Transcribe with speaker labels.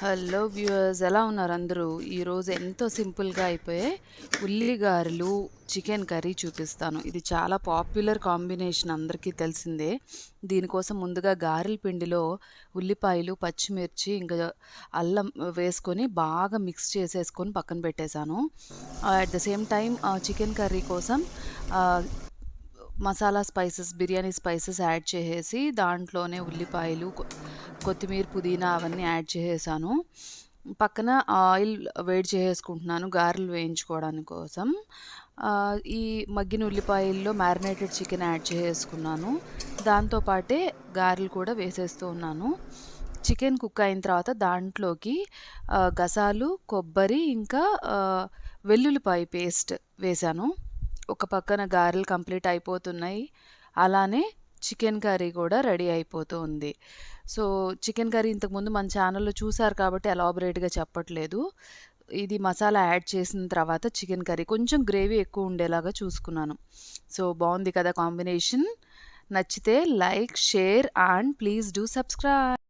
Speaker 1: Hello viewers, ఎలా ఉన్నారు అందరూ? ఈరోజు ఎంతో సింపుల్గా అయిపోయే ఉల్లిగారెలు చికెన్ కర్రీ చూపిస్తాను. ఇది చాలా పాపులర్ కాంబినేషన్, అందరికీ తెలిసిందే. దీనికోసం ముందుగా గారెల పిండిలో ఉల్లిపాయలు, పచ్చిమిర్చి, ఇంకా అల్లం వేసుకొని బాగా మిక్స్ చేసేసుకొని పక్కన పెట్టేశాను. At the same time chicken curry కోసం masala spices, biryani spices add చేసేసి దాంట్లోనే ఉల్లిపాయలు, కొత్తిమీర, పుదీనా అవన్నీ యాడ్ చేసేసాను. పక్కన ఆయిల్ వేడి చేసేసుకుంటున్నాను గారెలు వేయించుకోవడానికి కోసం. ఈ మగ్గిన ఉల్లిపాయల్లో మ్యారినేటెడ్ చికెన్ యాడ్ చేసేసుకున్నాను. దాంతో పాటే గారెలు కూడా వేసేస్తూ ఉన్నాను. చికెన్ కుక్ అయిన తర్వాత దాంట్లోకి గసాలు, కొబ్బరి, ఇంకా వెల్లుల్లిపాయ పేస్ట్ వేశాను. ఒక పక్కన గారెలు కంప్లీట్ అయిపోతున్నాయి. అలానే చికెన్ కర్రీ కూడా రెడీ అయిపోతూ ఉంది. సో, చికెన్ కర్రీ ఇంతకుముందు మన ఛానల్‌లో చూసారు కాబట్టి ఎలాబొరేట్‌గా చెప్పట్లేదు. ఇది మసాలా యాడ్ చేసిన తర్వాత చికెన్ కర్రీ కొంచెం గ్రేవీ ఎక్కువ ఉండేలాగా చూసుకున్నాను. సో, బావుంది కదా కాంబినేషన్. నచ్చితే like, share and please do subscribe.